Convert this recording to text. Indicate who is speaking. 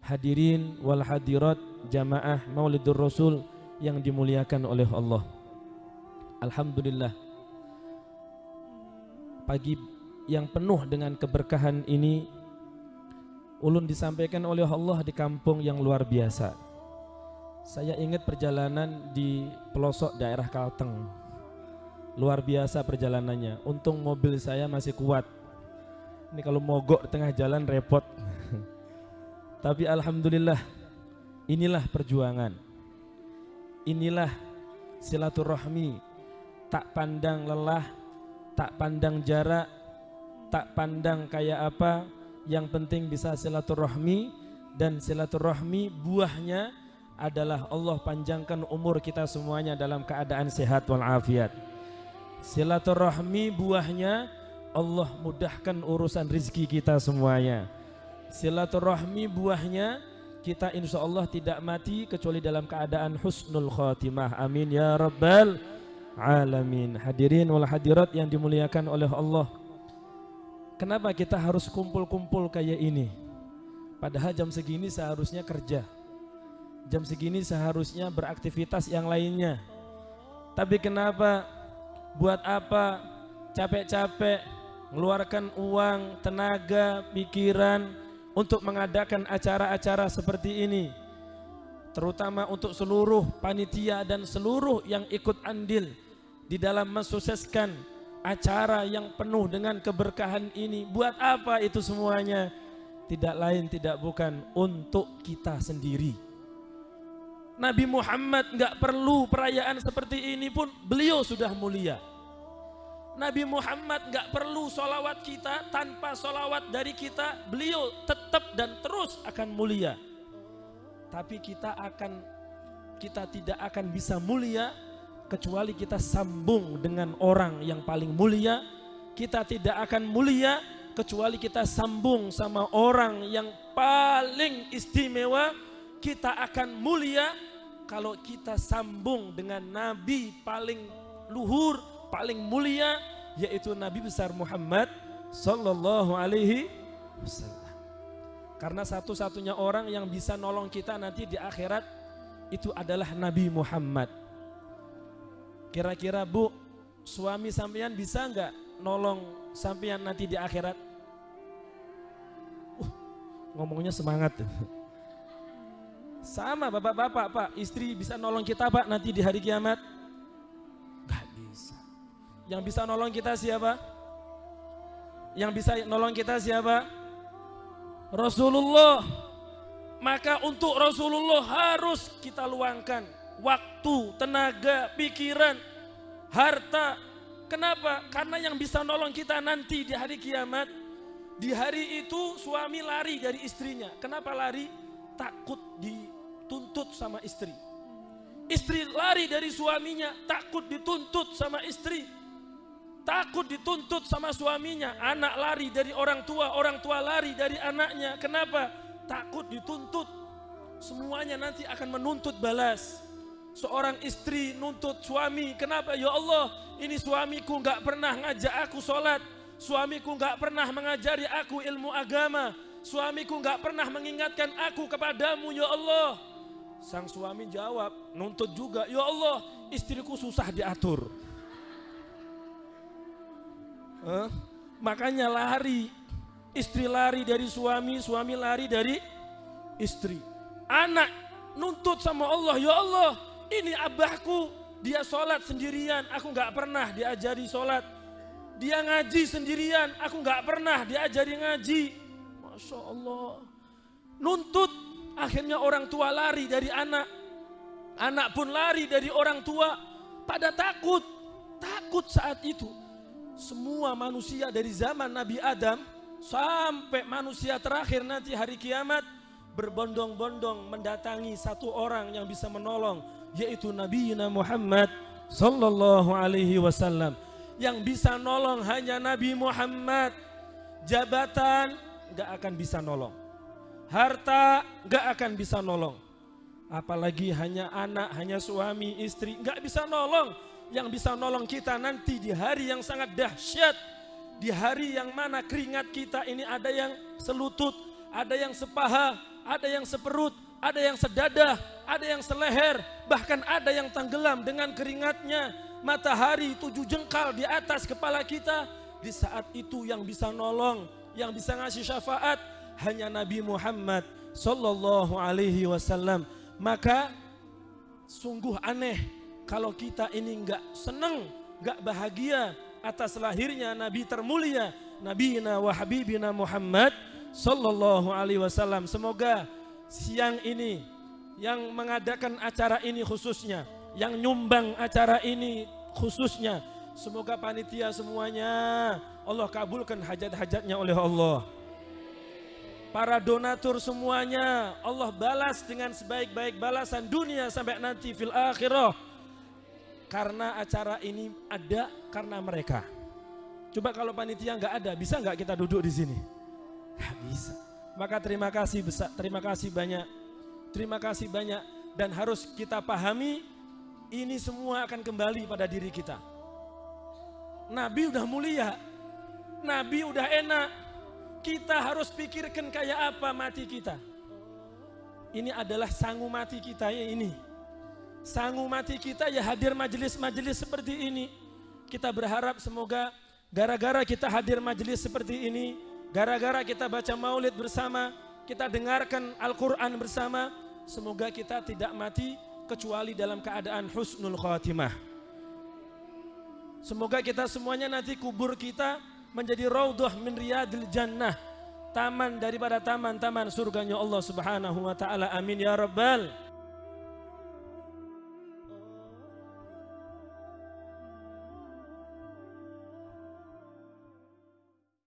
Speaker 1: hadirin wal hadirat jamaah Maulidur Rasul yang dimuliakan oleh Allah. Alhamdulillah, pagi yang penuh dengan keberkahan ini ulun disampaikan oleh Allah di kampung yang luar biasa. Saya ingat perjalanan di pelosok daerah Kalteng. Luar biasa perjalanannya. Untung mobil saya masih kuat. Ini kalau mogok di tengah jalan repot. Tapi alhamdulillah, inilah perjuangan. Inilah silaturahmi. Tak pandang lelah, tak pandang jarak, tak pandang kayak apa, yang penting bisa silaturahmi. Dan silaturahmi buahnya adalah Allah panjangkan umur kita semuanya dalam keadaan sehat walafiat. Silaturahmi buahnya Allah mudahkan urusan rizki kita semuanya. Silaturahmi buahnya kita insya Allah tidak mati kecuali dalam keadaan husnul khatimah. Amin ya rabbal alamin. Hadirin wal hadirat yang dimuliakan oleh Allah, kenapa kita harus kumpul-kumpul kayak ini? Padahal jam segini seharusnya kerja, jam segini seharusnya beraktivitas yang lainnya. Tapi kenapa, buat apa capek-capek mengeluarkan uang, tenaga, pikiran untuk mengadakan acara-acara seperti ini, terutama untuk seluruh panitia dan seluruh yang ikut andil di dalam mensukseskan acara yang penuh dengan keberkahan ini. Buat apa itu semuanya? Tidak lain tidak bukan untuk kita sendiri. Nabi Muhammad nggak perlu perayaan seperti ini pun beliau sudah mulia. Nabi Muhammad nggak perlu solawat kita, tanpa solawat dari kita beliau tetap dan terus akan mulia. Tapi kita tidak akan bisa mulia kecuali kita sambung dengan orang yang paling mulia. Kita tidak akan mulia kecuali kita sambung sama orang yang paling istimewa. Kita akan mulia kalau kita sambung dengan Nabi paling luhur, paling mulia, yaitu Nabi besar Muhammad sallallahu alaihi wasallam. Karena satu-satunya orang yang bisa nolong kita nanti di akhirat itu adalah Nabi Muhammad. Kira-kira Bu, suami sampean bisa nggak nolong sampean nanti di akhirat? Ngomongnya semangat. Sama bapak-bapak, Pak, istri bisa nolong kita Pak nanti di hari kiamat? Gak bisa. Yang bisa nolong kita siapa? Yang bisa nolong kita siapa? Rasulullah. Maka untuk Rasulullah harus kita luangkan waktu, tenaga, pikiran, harta. Kenapa? Karena yang bisa nolong kita nanti di hari kiamat. Di hari itu suami lari dari istrinya. Kenapa lari? Takut dituntut sama istri. Istri lari dari suaminya, takut dituntut sama istri. Takut dituntut sama suaminya. Anak lari dari orang tua lari dari anaknya. Kenapa? Takut dituntut. Semuanya nanti akan menuntut balas. Seorang istri nuntut suami, kenapa? Ya Allah, ini suamiku nggak pernah ngajak aku sholat, suamiku nggak pernah mengajari aku ilmu agama, suamiku nggak pernah mengingatkan aku kepadamu ya Allah. Sang suami jawab, nuntut juga, ya Allah, istriku susah diatur. Makanya lari, istri lari dari suami, suami lari dari istri. Anak nuntut sama Allah, ya Allah, ini abahku, dia sholat sendirian, aku nggak pernah diajari sholat. Dia ngaji sendirian, aku nggak pernah diajari ngaji. Masya Allah. Nuntut, akhirnya orang tua lari dari anak. Anak pun lari dari orang tua. Pada takut. Takut saat itu. Semua manusia dari zaman Nabi Adam sampai manusia terakhir nanti hari kiamat berbondong-bondong mendatangi satu orang yang bisa menolong, yaitu Nabi Muhammad sallallahu alaihi wasallam. Yang bisa nolong hanya Nabi Muhammad. Jabatan gak akan bisa nolong, harta gak akan bisa nolong, apalagi hanya anak, hanya suami, istri, gak bisa nolong. Yang bisa nolong kita nanti di hari yang sangat dahsyat, di hari yang mana keringat kita ini ada yang selutut, ada yang sepaha, ada yang seperut, ada yang sedadah, ada yang seleher, bahkan ada yang tenggelam dengan keringatnya. Matahari 7 jengkal di atas kepala kita. Di saat itu yang bisa nolong, yang bisa ngasih syafaat hanya Nabi Muhammad sallallahu alaihi wasallam. Maka sungguh aneh kalau kita ini enggak senang, enggak bahagia atas lahirnya Nabi termulia, Nabiyina wa Habibina Muhammad sallallahu alaihi wasallam. Semoga siang ini yang mengadakan acara ini khususnya, yang nyumbang acara ini khususnya, semoga panitia semuanya Allah kabulkan hajat-hajatnya oleh Allah. Para donatur semuanya Allah balas dengan sebaik-baik balasan dunia sampai nanti fil akhirah. Karena acara ini ada karena mereka. Coba kalau panitia nggak ada, bisa nggak kita duduk di sini? Nggak bisa. Maka terima kasih besar, terima kasih banyak, dan harus kita pahami ini semua akan kembali pada diri kita. Nabi udah mulia, Nabi udah enak. Kita harus pikirkan kayak apa mati kita. Ini adalah sangu mati kita ya ini. Sangu mati kita ya hadir majelis-majelis seperti ini. Kita berharap semoga gara-gara kita hadir majelis seperti ini, gara-gara kita baca maulid bersama, kita dengarkan Al-Quran bersama, semoga kita tidak mati kecuali dalam keadaan husnul khatimah. Semoga kita semuanya nanti kubur kita menjadi raudhah min riyadil jannah, taman daripada taman-taman surganya Allah Subhanahu wa taala. Amin ya rabbal